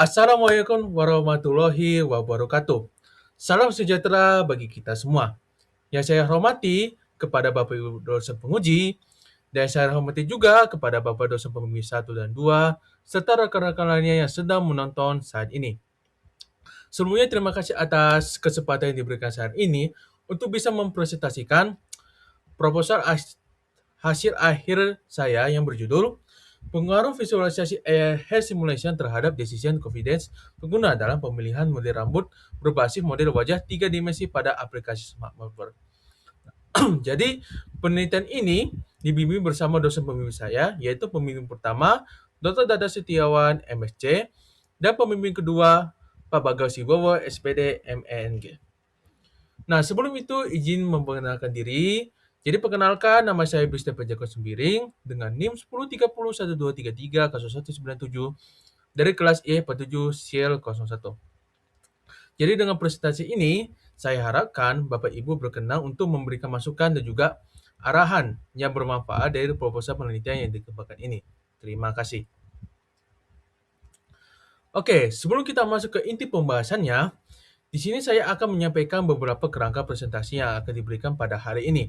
Assalamualaikum warahmatullahi wabarakatuh. Salam sejahtera bagi kita semua. Yang saya hormati kepada Bapak Ibu dosen penguji, dan saya hormati juga kepada Bapak dosen pembimbing 1 dan 2, serta rekan-rekan lainnya yang sedang menonton saat ini. Sebelumnya terima kasih atas kesempatan yang diberikan saat ini untuk bisa mempresentasikan proposal hasil akhir saya yang berjudul Pengaruh visualisasi AI Hair Simulation terhadap Decision Confidence pengguna dalam pemilihan model rambut berbasis model wajah 3 dimensi pada aplikasi Smart Barber. Jadi, penelitian ini dibimbing bersama dosen pembimbing saya, yaitu pembimbing pertama, Dr. Dada Setiawan, MSc, dan pembimbing kedua, Pak Bagas Wibowo, SPD, MENG. Nah, sebelum itu izin memperkenalkan diri. Jadi perkenalkan, nama saya Bisda Penjaga Sembiring dengan NIM 103012330197 dari kelas E47 Siel 01. Jadi dengan presentasi ini, saya harapkan Bapak Ibu berkenan untuk memberikan masukan dan juga arahan yang bermanfaat dari proposal penelitian yang dikembangkan ini. Terima kasih. Oke, sebelum kita masuk ke inti pembahasannya, di sini saya akan menyampaikan beberapa kerangka presentasi yang akan diberikan pada hari ini.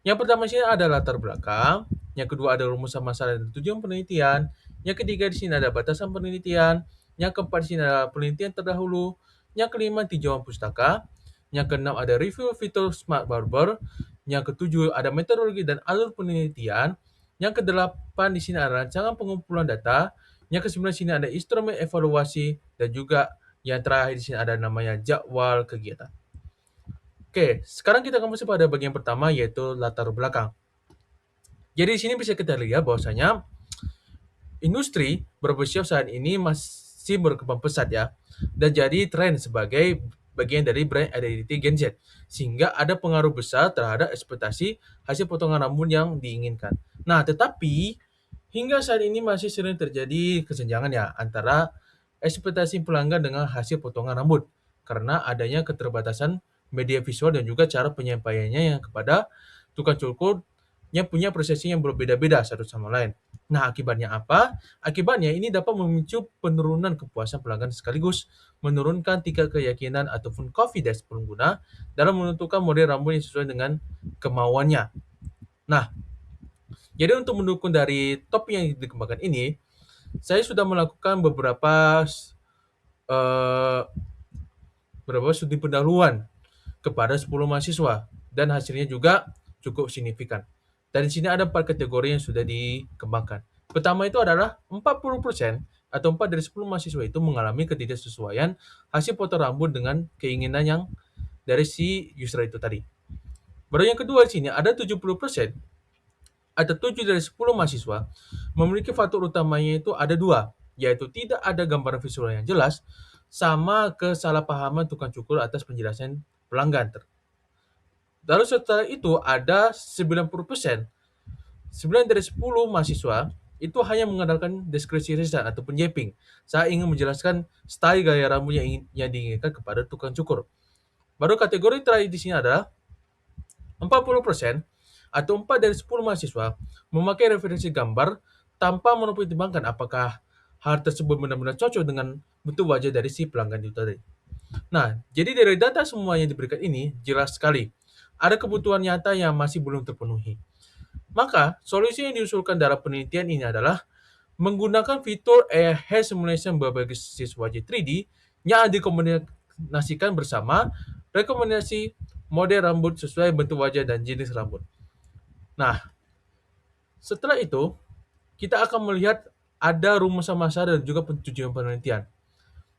Yang pertama di sini ada latar belakang, yang kedua ada rumusan masalah dan tujuan penelitian, yang ketiga di sini ada batasan penelitian, yang keempat di sini ada penelitian terdahulu, yang kelima tinjauan pustaka, yang keenam ada review fitur Smart Barber, yang ketujuh ada metodologi dan alur penelitian, yang kedelapan di sini ada rancangan pengumpulan data, yang kesembilan di sini ada instrumen evaluasi, dan juga yang terakhir di sini ada namanya jadwal kegiatan. Oke, sekarang kita akan masuk pada bagian pertama yaitu latar belakang. Jadi di sini bisa kita lihat bahwasanya industri barbershop saat ini masih berkembang pesat ya, dan jadi tren sebagai bagian dari brand identity Gen Z, sehingga ada pengaruh besar terhadap ekspektasi hasil potongan rambut yang diinginkan. Nah, tetapi hingga saat ini masih sering terjadi kesenjangan ya antara ekspektasi pelanggan dengan hasil potongan rambut karena adanya keterbatasan media visual dan juga cara penyampaiannya yang kepada tukang cukur yang punya persepsi yang berbeda-beda satu sama lain. Nah, akibatnya apa? Akibatnya ini dapat memicu penurunan kepuasan pelanggan sekaligus menurunkan tingkat keyakinan ataupun confidence pengguna dalam menentukan model rambut yang sesuai dengan kemauannya. Nah, jadi untuk mendukung dari topik yang dikembangkan ini, saya sudah melakukan beberapa studi pendahuluan kepada 10 mahasiswa dan hasilnya juga cukup signifikan. Dan di sini ada 4 kategori yang sudah dikembangkan. Pertama itu adalah 40% atau 4 dari 10 mahasiswa itu mengalami ketidaksesuaian hasil potong rambut dengan keinginan yang dari si user itu tadi. Baru yang kedua di sini ada 70% atau 7 dari 10 mahasiswa memiliki faktor utamanya itu ada dua, yaitu tidak ada gambaran visual yang jelas sama kesalahpahaman tukang cukur atas penjelasan pelanggan. Lalu setelah itu ada 90%, 9 dari 10 mahasiswa itu hanya mengandalkan deskripsi lisan ataupun japing saat ingin menjelaskan style gaya rambut yang diinginkan kepada tukang cukur. Baru kategori terakhir di sini adalah 40% atau 4 dari 10 mahasiswa memakai referensi gambar tanpa mempertimbangkan apakah hal tersebut benar-benar cocok dengan bentuk wajah dari si pelanggan itu tadi. Nah, jadi dari data semua yang diberikan ini jelas sekali ada kebutuhan nyata yang masih belum terpenuhi. Maka, solusi yang diusulkan dalam penelitian ini adalah menggunakan fitur AI Hair Simulation berbasis wajah 3D yang dikombinasikan bersama rekomendasi model rambut sesuai bentuk wajah dan jenis rambut. Nah, setelah itu, kita akan melihat ada rumusan masalah dan juga tujuan penelitian.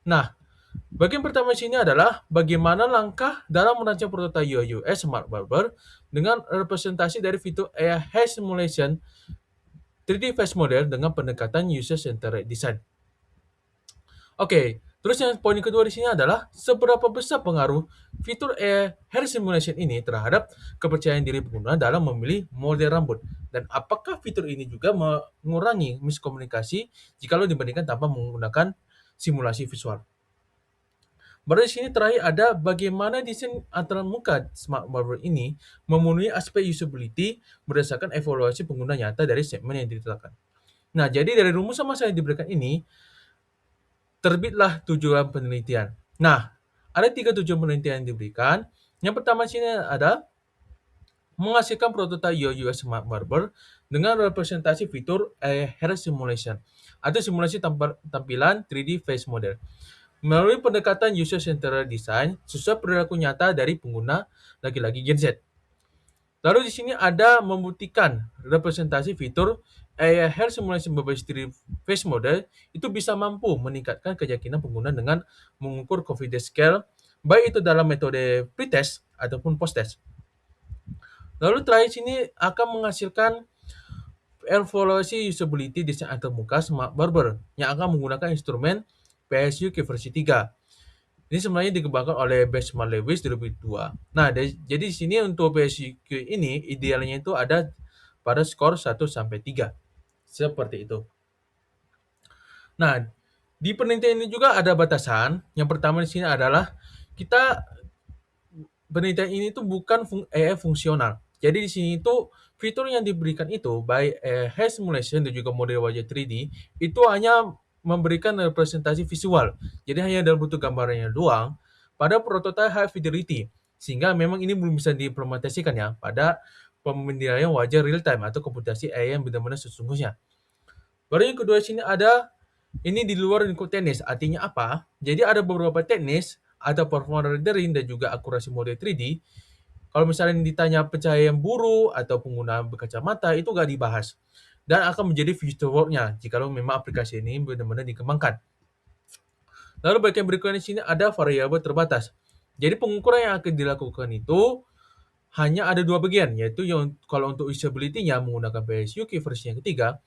Nah, bagian pertama di sini adalah bagaimana langkah dalam merancang prototipe UI UX Smart Barber dengan representasi dari fitur AI Hair Simulation 3D Face Model dengan pendekatan User-Centered Design. Oke, terus yang poin kedua di sini adalah seberapa besar pengaruh fitur AI Hair Simulation ini terhadap kepercayaan diri pengguna dalam memilih model rambut, dan apakah fitur ini juga mengurangi miskomunikasi jika dibandingkan tanpa menggunakan simulasi visual. Baru di sini terakhir ada bagaimana desain aturan muka Smart Barber ini memenuhi aspek usability berdasarkan evaluasi pengguna nyata dari segmen yang ditetapkan. Nah, jadi dari rumusan masalah yang diberikan ini, terbitlah tujuan penelitian. Nah, ada 3 tujuan penelitian yang diberikan. Yang pertama sini ada menghasilkan prototipe UX Smart Barber dengan representasi fitur hair simulation atau simulasi tampilan 3D face model. Melalui pendekatan user-centered design sesuai perilaku nyata dari pengguna laki-laki Gen Z. Lalu di sini ada membuktikan representasi fitur AI Hair Simulation berbasis 3D face model itu bisa mampu meningkatkan keyakinan pengguna dengan mengukur confidence scale, baik itu dalam metode pretest ataupun post-test. Lalu terakhir sini akan menghasilkan evaluasi usability desain antarmuka Smart Barber yang akan menggunakan instrumen PSU ke versi 3. Ini sebenarnya dikembangkan oleh Benchmark Lewis 2002. Nah, jadi di sini untuk PSUQ ini idealnya itu ada pada skor 1 sampai 3. Seperti itu. Nah, di penelitian ini juga ada batasan. Yang pertama di sini adalah kita penelitian ini tuh bukan AI fungsional. Jadi di sini itu fitur yang diberikan itu baik hair simulation dan juga model wajah 3D itu hanya memberikan representasi visual. Jadi hanya dalam bentuk gambarnya doang pada prototipe high fidelity. Sehingga memang ini belum bisa diimplementasikan ya pada pemindaian wajah real time atau komputasi AI yang benar-benar sesungguhnya. Baru yang kedua sini ada ini di luar lingkup teknis. Artinya apa? Jadi ada beberapa teknis atau performa rendering dan juga akurasi model 3D. Kalau misalnya ditanya pencahayaan buruk atau penggunaan berkacamata itu nggak dibahas dan akan menjadi future work-nya jikalau memang aplikasi ini benar-benar dikembangkan. Lalu bagian berikutnya di sini ada variabel terbatas. Jadi pengukuran yang akan dilakukan itu hanya ada 2 bagian, yaitu yang kalau untuk usability-nya menggunakan PSUK versi yang ketiga,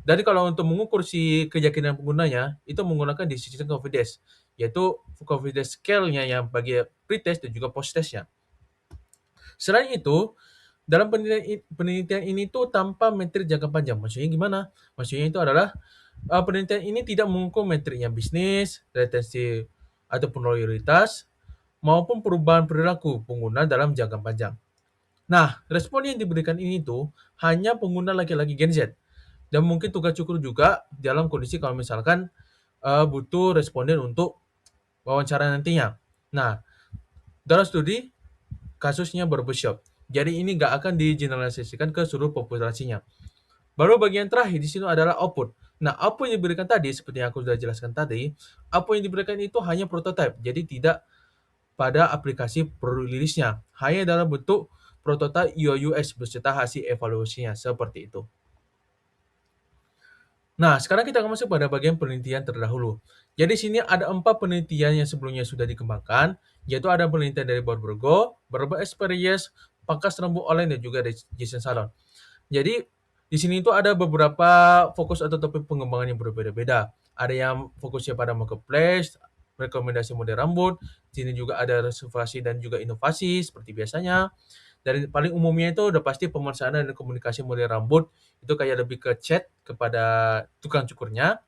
dan kalau untuk mengukur si keyakinan penggunanya, itu menggunakan decision confidence, yaitu confidence scale-nya yang bagi pretest dan juga post-test-nya. Selain itu, dalam penelitian ini tuh tanpa metrik jangka panjang. Maksudnya gimana? Maksudnya itu adalah penelitian ini tidak mengukur metriknya bisnis, retensi ataupun loyalitas, maupun perubahan perilaku pengguna dalam jangka panjang. Nah, respon yang diberikan ini tuh hanya pengguna laki-laki Gen Z. Dan mungkin tugas cukup juga dalam kondisi kalau misalkan butuh responden untuk wawancara nantinya. Nah, dalam studi kasusnya barbershop. Jadi ini nggak akan digeneralisasikan ke seluruh populasinya. Baru bagian terakhir di sini adalah output. Nah, apa yang diberikan tadi, seperti yang aku sudah jelaskan tadi, apa yang diberikan itu hanya prototipe. Jadi tidak pada aplikasi produk rilisnya. Hanya dalam bentuk prototipe UI/UX beserta hasil evaluasinya. Seperti itu. Nah, sekarang kita akan masuk pada bagian penelitian terdahulu. Jadi sini ada 4 penelitian yang sebelumnya sudah dikembangkan, yaitu ada penelitian dari Barber Experience, Pangkas Rambut Online, dan juga dari Jason Salon. Jadi di sini itu ada beberapa fokus atau topik pengembangan yang berbeda-beda. Ada yang fokusnya pada marketplace, rekomendasi model rambut, di sini juga ada reservasi dan juga inovasi seperti biasanya. Dan paling umumnya itu udah pasti pemesanan dan komunikasi model rambut itu kayak lebih ke chat kepada tukang cukurnya.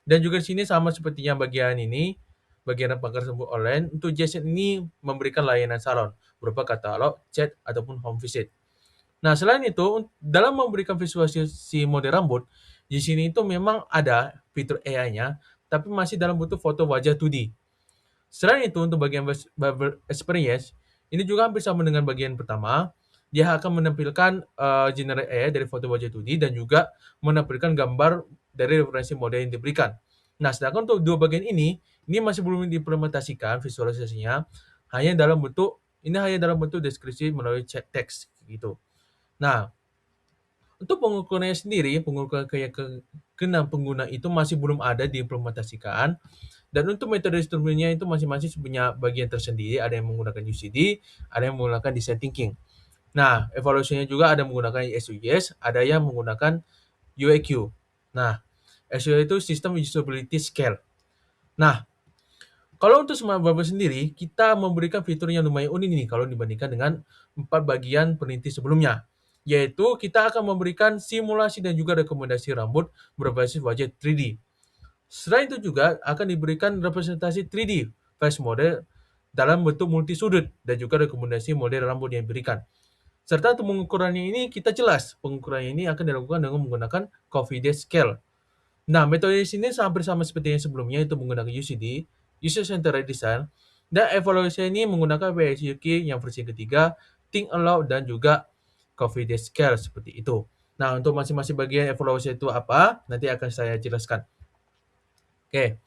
Dan juga di sini sama seperti yang bagian ini, bagian pangkas rambut online, untuk Jason ini memberikan layanan salon berupa katalog, chat, ataupun home visit. Nah, selain itu, dalam memberikan visualisasi model rambut, di sini itu memang ada fitur AI-nya, tapi masih dalam bentuk foto wajah 2D. Selain itu, untuk bagian Barber Experience, ini juga hampir sama dengan bagian pertama. Dia akan menampilkan generate AI dari foto wajah 2D dan juga menampilkan gambar dari referensi model yang diberikan. Nah, sedangkan untuk dua bagian ini masih belum diimplementasikan visualisasinya, hanya dalam bentuk deskripsi melalui chat text gitu. Nah, untuk pengukurannya sendiri, pengukuran keyakinan pengguna itu masih belum ada diimplementasikan. Dan untuk metode instrumennya itu masing-masing punya bagian tersendiri. Ada yang menggunakan UCD, ada yang menggunakan design thinking. Nah, evaluasinya juga ada yang menggunakan SUGS, ada yang menggunakan UAQ. Nah, SUGS itu System Usability Scale. Nah, kalau untuk Smart Barber sendiri, kita memberikan fitur yang lumayan unik nih kalau dibandingkan dengan 4 bagian peneliti sebelumnya. Yaitu kita akan memberikan simulasi dan juga rekomendasi rambut berbasis wajah 3D. Selain itu juga akan diberikan representasi 3D face model dalam bentuk multi sudut dan juga rekomendasi model rambut yang diberikan. Serta untuk pengukurannya ini kita jelas, pengukurannya ini akan dilakukan dengan menggunakan confidence scale. Nah, metode di sini hampir sama seperti yang sebelumnya, itu menggunakan UCD, User Centered Design, dan evaluasi ini menggunakan PSUK yang versi ketiga, Think Aloud, dan juga Confidence Scale seperti itu. Nah, untuk masing-masing bagian evaluasi itu apa, nanti akan saya jelaskan. Oke,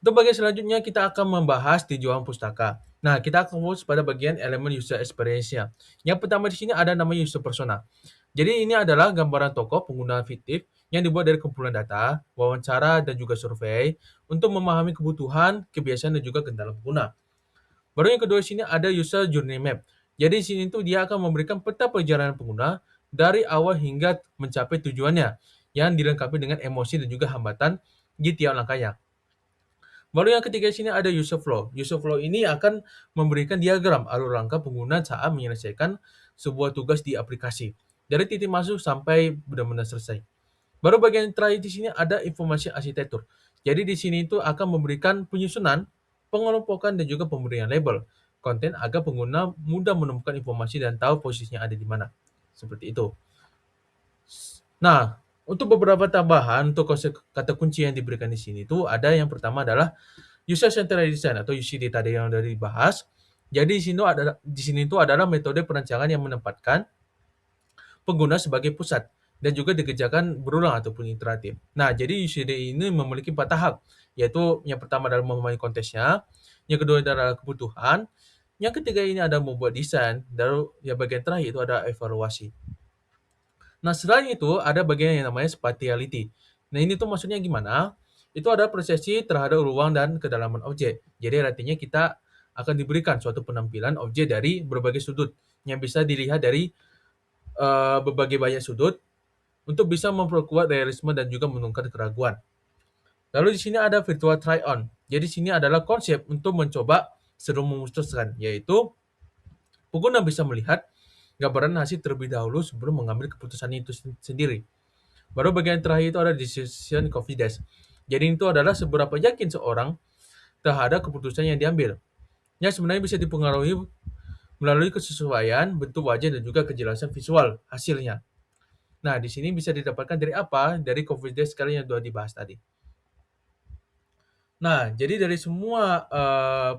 untuk bagian selanjutnya kita akan membahas tinjauan pustaka. Nah, kita akan fokus pada bagian elemen user experience-nya. Yang pertama di sini ada namanya user persona. Jadi ini adalah gambaran tokoh pengguna fiktif yang dibuat dari kumpulan data, wawancara, dan juga survei untuk memahami kebutuhan, kebiasaan, dan juga kendala pengguna. Baru yang kedua di sini ada user journey map. Jadi di sini tuh dia akan memberikan peta perjalanan pengguna dari awal hingga mencapai tujuannya yang dilengkapi dengan emosi dan juga hambatan di tiap langkahnya. Baru yang ketiga di sini ada user flow. User flow ini akan memberikan diagram alur langkah pengguna saat menyelesaikan sebuah tugas di aplikasi. Dari titik masuk sampai benar-benar selesai. Baru bagian terakhir di sini ada informasi arsitektur. Jadi di sini itu akan memberikan penyusunan, pengelompokan, dan juga pemberian label konten agar pengguna mudah menemukan informasi dan tahu posisinya ada di mana. Seperti itu. Nah, untuk beberapa tambahan untuk konsep kata kunci yang diberikan di sini itu ada yang pertama adalah User Centered Design atau UCD tadi yang sudah dibahas. Jadi di sini itu adalah metode perancangan yang menempatkan pengguna sebagai pusat dan juga dikerjakan berulang ataupun iteratif. Nah, jadi UCD ini memiliki 4 tahap, yaitu yang pertama adalah memahami konteksnya, yang kedua adalah kebutuhan, yang ketiga ini ada membuat desain, dan yang bagian terakhir itu ada evaluasi. Nah, selain itu ada bagian yang namanya spatiality. Nah, ini tuh maksudnya gimana? Itu ada persepsi terhadap ruang dan kedalaman objek. Jadi artinya kita akan diberikan suatu penampilan objek dari berbagai sudut yang bisa dilihat dari berbagai banyak sudut untuk bisa memperkuat realisme dan juga menurunkan keraguan. Lalu di sini ada virtual try-on. Jadi sini adalah konsep untuk mencoba sebelum memutuskan, yaitu pengguna bisa melihat gambaran hasil terlebih dahulu sebelum mengambil keputusan itu sendiri. Baru bagian terakhir itu ada decision confidence. Jadi itu adalah seberapa yakin seorang terhadap keputusan yang diambil. Yang sebenarnya bisa dipengaruhi melalui kesesuaian bentuk wajah dan juga kejelasan visual hasilnya. Nah, di sini bisa didapatkan dari apa? Dari confidence scale yang sudah dibahas tadi. Nah, jadi dari semua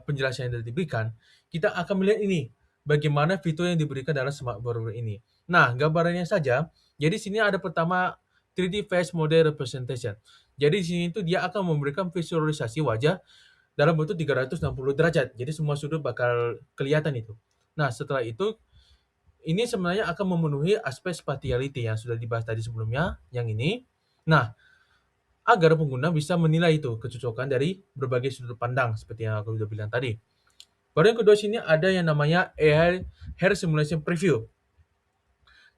penjelasan yang sudah diberikan, kita akan melihat ini, bagaimana fitur yang diberikan dalam smart border ini. Nah, gambarannya saja, jadi sini ada pertama 3D face model representation. Jadi di sini itu dia akan memberikan visualisasi wajah dalam bentuk 360 derajat. Jadi semua sudut bakal kelihatan itu. Nah, setelah itu ini sebenarnya akan memenuhi aspek spatiality yang sudah dibahas tadi sebelumnya, yang ini. Nah, agar pengguna bisa menilai itu kecocokan dari berbagai sudut pandang seperti yang aku sudah bilang tadi. Baru yang kedua sini ada yang namanya AI Hair Simulation Preview.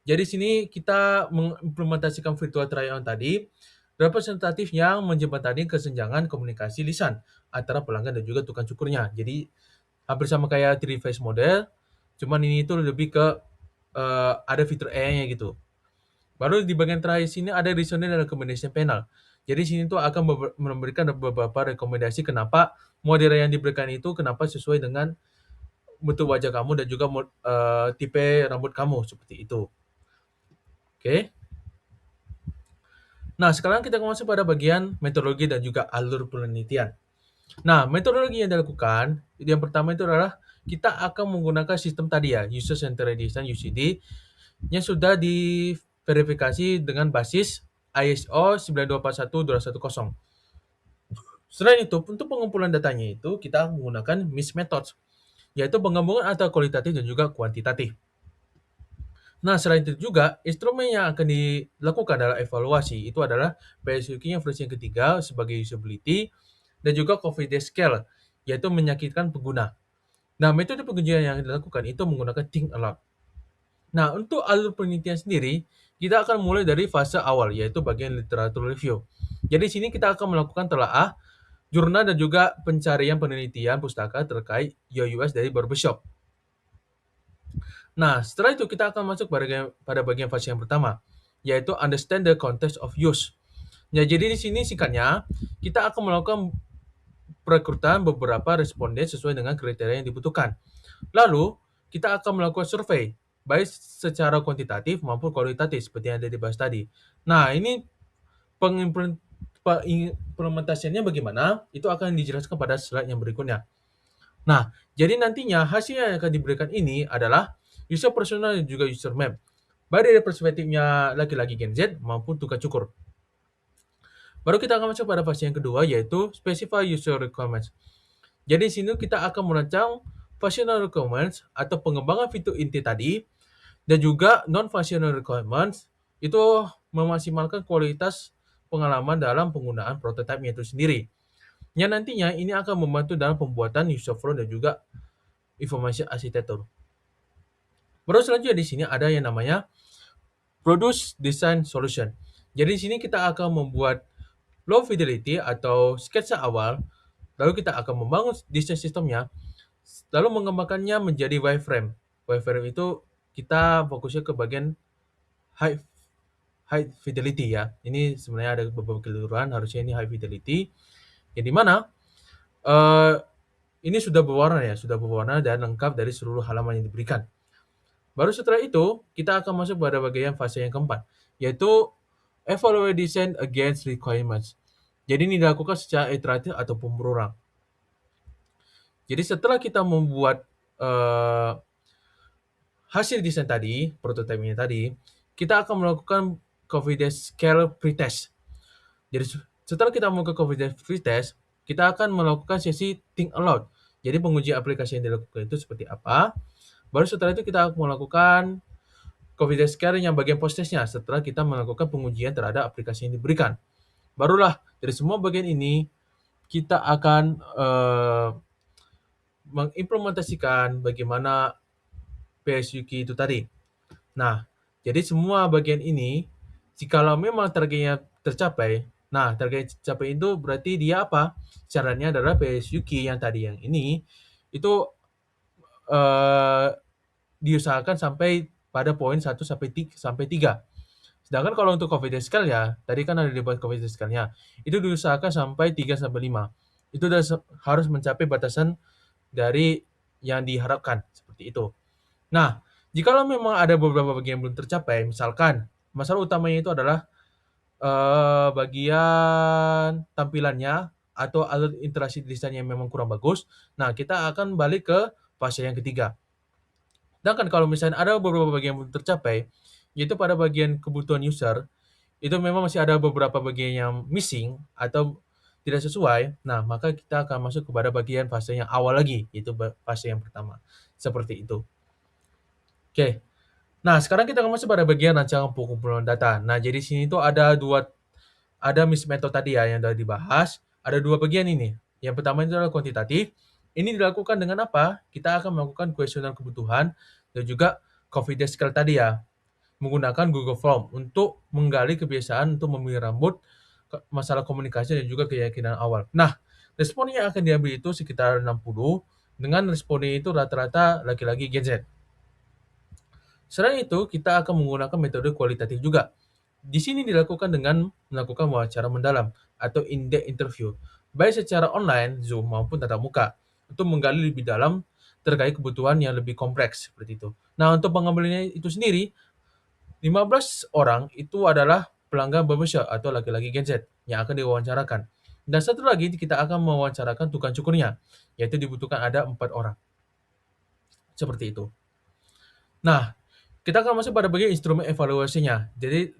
Jadi sini kita mengimplementasikan virtual try-on tadi representatif yang menjembatani kesenjangan komunikasi lisan antara pelanggan dan juga tukang cukurnya. Jadi hampir sama kayak 3D face model, cuman ini itu lebih ke ada fitur AI-nya gitu. Baru di bagian terakhir sini ada reasoning dan recommendation panel. Jadi sini tuh akan memberikan beberapa rekomendasi kenapa model yang diberikan itu kenapa sesuai dengan bentuk wajah kamu dan juga tipe rambut kamu seperti itu. Oke. Nah, sekarang kita masuk pada bagian metodologi dan juga alur penelitian. Nah, metodologi yang dilakukan, yang pertama itu adalah kita akan menggunakan sistem tadi ya, User Centered Design UCD, yang sudah diverifikasi dengan basis ISO 9241210. Selain itu, untuk pengumpulan datanya itu kita menggunakan MIST methods, yaitu penggabungan antara kualitatif dan juga kuantitatif. Nah, selain itu juga, instrumen yang akan dilakukan dalam evaluasi itu adalah PSUK yang versi yang ketiga sebagai usability dan juga confidence scale, yaitu menyakitkan pengguna. Nah, metode pengujian yang dilakukan itu menggunakan think aloud. Nah, untuk alur penelitian sendiri, kita akan mulai dari fase awal, yaitu bagian literatur review. Jadi, sini kita akan melakukan telaah, jurnal, dan juga pencarian penelitian pustaka terkait UX dari barbershop. Nah, setelah itu kita akan masuk pada bagian fase yang pertama, yaitu understand the context of use. Ya, jadi di sini singkatnya, kita akan melakukan perekrutan beberapa responden sesuai dengan kriteria yang dibutuhkan. Lalu, kita akan melakukan survei, baik secara kuantitatif maupun kualitatif, seperti yang ada dibahas tadi. Nah, ini implementasiannya bagaimana, itu akan dijelaskan pada slide yang berikutnya. Nah, jadi nantinya hasil yang akan diberikan ini adalah user personal dan juga user map. Baik dari perspektifnya laki-laki Gen Z maupun tukar cukur. Baru kita akan masuk pada fase yang kedua, yaitu specify user requirements. Jadi di sini kita akan merancang functional requirements atau pengembangan fitur inti tadi, dan juga non-functional requirements itu memaksimalkan kualitas pengalaman dalam penggunaan prototipe itu sendiri. Yang nantinya ini akan membantu dalam pembuatan user flow dan juga information architecture. Baru selanjutnya di sini ada yang namanya produce design solution. Jadi di sini kita akan membuat low fidelity atau sketsa awal, lalu kita akan membangun desain sistemnya, lalu mengembangkannya menjadi wireframe. Wireframe itu kita fokusnya ke bagian high high fidelity ya. Ini sebenarnya ada beberapa keliruan, harusnya ini high fidelity. Yang dimana ini sudah berwarna dan lengkap dari seluruh halaman yang diberikan. Baru setelah itu, kita akan masuk pada bagian fase yang keempat, yaitu evaluate design against requirements. Jadi ini dilakukan secara iteratif ataupun berulang. Jadi setelah kita membuat hasil desain tadi, prototipenya tadi, kita akan melakukan confidence scale pretest. Jadi setelah kita melakukan confidence pretest, kita akan melakukan sesi think aloud. Jadi pengujian aplikasi yang dilakukan itu seperti apa. Baru setelah itu kita akan melakukan confidence scale yang bagian post-testnya setelah kita melakukan pengujian terhadap aplikasi yang diberikan. Barulah dari semua bagian ini kita akan mengimplementasikan bagaimana PSUK itu tadi. Nah, jadi semua bagian ini, jikalau memang targetnya tercapai, nah target tercapai itu berarti dia apa? Caranya adalah PSUK yang tadi yang ini, itu diusahakan sampai pada poin 1 sampai 3. Sedangkan kalau untuk confidence scale ya, tadi kan ada dibuat confidence scale-nya, itu diusahakan sampai 3 sampai 5. Itu harus mencapai batasan dari yang diharapkan, seperti itu. Nah, jikalau memang ada beberapa bagian yang belum tercapai, misalkan masalah utamanya itu adalah bagian tampilannya atau alur interaksi desain yang memang kurang bagus, nah kita akan balik ke fase yang ketiga. Sedangkan kalau misalnya ada beberapa bagian yang belum tercapai, yaitu pada bagian kebutuhan user, itu memang masih ada beberapa bagian yang missing atau tidak sesuai, nah maka kita akan masuk kepada bagian fase yang awal lagi, yaitu fase yang pertama. Seperti itu. Oke. Nah, sekarang kita akan masuk pada bagian rancangan pengumpulan data. Nah, jadi sini tuh ada MIS method tadi ya yang sudah dibahas. Ada dua bagian ini. Yang pertama itu adalah kuantitatif. Ini dilakukan dengan apa? Kita akan melakukan kuesioner kebutuhan dan juga confidence scale tadi ya. Menggunakan Google Form untuk menggali kebiasaan untuk memilih rambut, masalah komunikasi dan juga keyakinan awal. Nah, respon yang akan diambil itu sekitar 60 dengan responnya itu rata-rata laki-laki Gen Z. Selain itu, kita akan menggunakan metode kualitatif juga. Di sini dilakukan dengan melakukan wawancara mendalam atau in-depth interview, baik secara online, Zoom maupun tatap muka, untuk menggali lebih dalam terkait kebutuhan yang lebih kompleks seperti itu. Nah, untuk pengambilannya itu sendiri, 15 orang itu adalah pelanggan barbershop atau laki-laki Gen Z yang akan diwawancarakan. Dan satu lagi kita akan mewawancarakan tukang cukurnya, yaitu dibutuhkan ada 4 orang. Seperti itu. Nah, kita akan masuk pada bagian instrumen evaluasinya. Jadi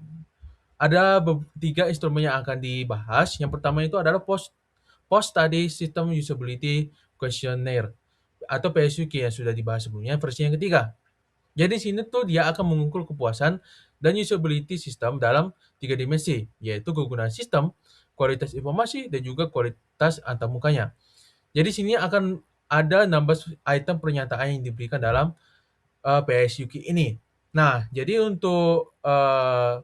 ada 3 instrumen yang akan dibahas. Yang pertama itu adalah Post-Study System Usability Questionnaire atau PSUQ yang sudah dibahas sebelumnya, versi yang ketiga. Jadi sini tuh dia akan mengukur kepuasan dan usability sistem dalam 3 dimensi, yaitu kegunaan sistem, kualitas informasi, dan juga kualitas antarmukanya. Jadi sini akan ada 16 item pernyataan yang diberikan dalam PSUQ ini. Nah, jadi untuk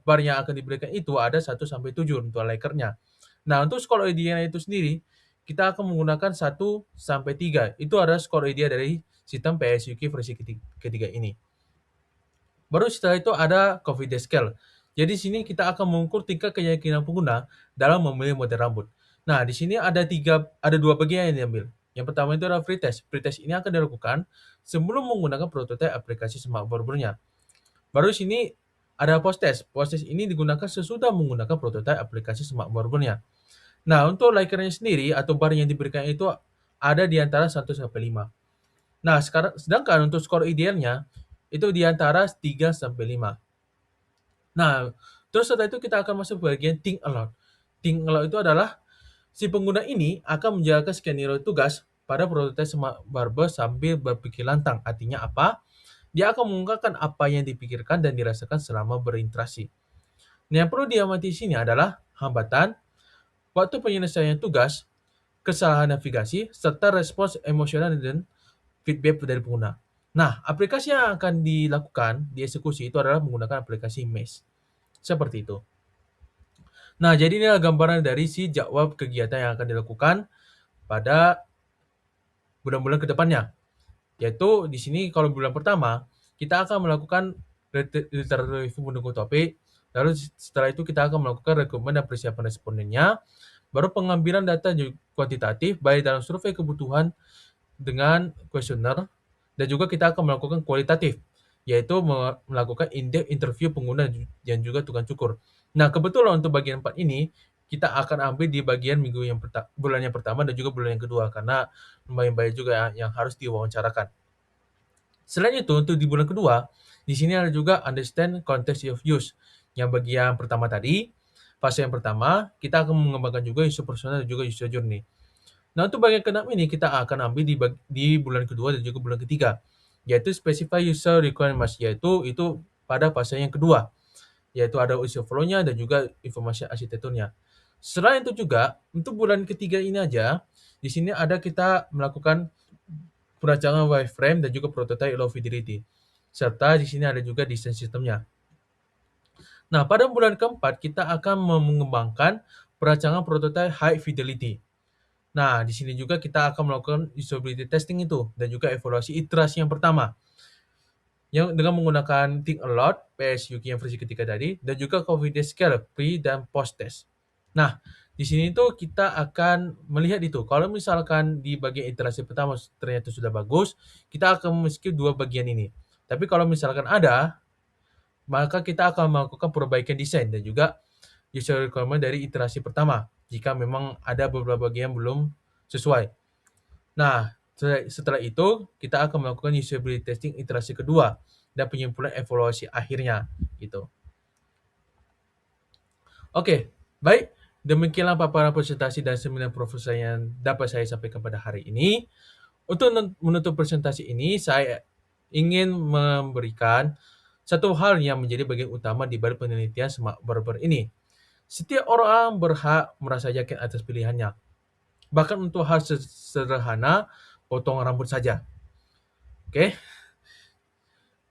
bar yang akan diberikan itu ada 1 sampai 7 untuk likernya. Nah, untuk skor idealnya itu sendiri, kita akan menggunakan 1 sampai 3. Itu adalah skor ideal dari sistem PSUQ versi ketiga ini. Baru setelah itu ada confidence scale. Jadi sini kita akan mengukur tingkat keyakinan pengguna dalam memilih model rambut. Nah, di sini ada 2 bagian yang diambil. Yang pertama itu adalah pretest. Pretest ini akan dilakukan sebelum menggunakan prototipe aplikasi smart barbernya. Baru di sini ada post test. Post test ini digunakan sesudah menggunakan prototipe aplikasi smart barbernya. Nah, untuk likernya sendiri atau bar yang diberikan itu ada di antara 1 sampai 5. Nah, sedangkan untuk skor idealnya itu di antara 3 sampai 5. Nah, terus setelah itu kita akan masuk bagian think aloud. Think aloud itu adalah si pengguna ini akan menjalankan skenario tugas pada prototipe Smart Barber sambil berpikir lantang. Artinya apa? Dia akan mengungkapkan apa yang dipikirkan dan dirasakan selama berinteraksi. Nah, yang perlu diamati di sini adalah hambatan, waktu penyelesaian tugas, kesalahan navigasi, serta respons emosional dan feedback dari pengguna. Nah, aplikasi yang akan dilakukan, dieksekusi itu adalah menggunakan aplikasi Mesh. Seperti itu. Nah, jadi inilah gambaran dari si jadwal kegiatan yang akan dilakukan pada bulan-bulan ke depannya. Yaitu di sini kalau bulan pertama, kita akan melakukan literatur review mendukung topik, lalu setelah itu kita akan melakukan rekrutmen dan persiapan respondennya, baru pengambilan data kuantitatif, baik dalam survei kebutuhan dengan kuesioner, dan juga kita akan melakukan kualitatif, yaitu melakukan in-depth interview pengguna dan juga tukang cukur. Nah, kebetulan untuk bagian 4 ini, kita akan ambil di bagian bulan yang pertama dan juga bulan yang kedua, karena lumayan banyak juga yang harus diwawancarakan. Selain itu, untuk di bulan kedua, di sini ada juga understand context of use. Yang bagian pertama tadi, fase yang pertama, kita akan mengembangkan juga user personal dan juga user journey. Nah, untuk bagian keenam ini kita akan ambil di bulan kedua dan juga bulan ketiga, yaitu specify user requirements, yaitu itu pada fase yang kedua, yaitu ada user flow-nya dan juga informasi arsitekturnya. Selain itu juga, untuk bulan ketiga ini aja, di sini ada kita melakukan perancangan wireframe dan juga prototype low fidelity. Serta di sini ada juga desain sistemnya. Nah, pada bulan keempat kita akan mengembangkan perancangan prototype high fidelity. Nah, di sini juga kita akan melakukan usability testing itu dan juga evaluasi iterasi yang pertama. Yang dengan menggunakan Think a Lot, PSUK yang versi ketiga tadi, dan juga confidence scale pre dan post test. Nah, di sini tuh kita akan melihat itu. Kalau misalkan di bagian iterasi pertama ternyata sudah bagus, kita akan men-skip 2 bagian ini. Tapi kalau misalkan ada, maka kita akan melakukan perbaikan desain dan juga user requirement dari iterasi pertama, jika memang ada beberapa bagian belum sesuai. Nah, setelah itu kita akan melakukan usability testing iterasi kedua dan penyempurnaan evaluasi akhirnya, gitu. Oke, baik. Demikianlah paparan presentasi dan seminar proposal yang dapat saya sampaikan pada hari ini. Untuk menutup presentasi ini, saya ingin memberikan satu hal yang menjadi bagian utama di balik penelitian Smart Barber ini. Setiap orang berhak merasa yakin atas pilihannya, bahkan untuk hal sederhana, potong rambut saja. Oke,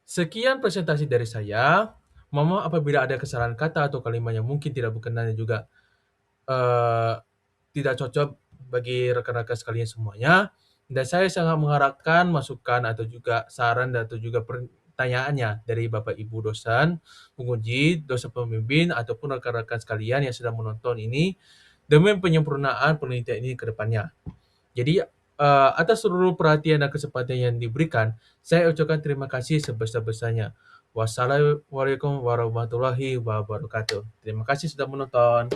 sekian presentasi dari saya. Mohon maaf apabila ada kesalahan kata atau kalimat yang mungkin tidak berkenan dan juga tidak cocok bagi rekan-rekan sekalian semuanya. Dan saya sangat mengharapkan masukan atau juga saran atau juga pertanyaannya dari Bapak Ibu dosen, penguji, dosen pembimbing, ataupun rekan-rekan sekalian yang sedang menonton ini demi penyempurnaan penelitian ini ke depannya. Jadi atas seluruh perhatian dan kesempatan yang diberikan, saya ucapkan terima kasih sebesar-besarnya. Wassalamualaikum warahmatullahi wabarakatuh. Terima kasih sudah menonton.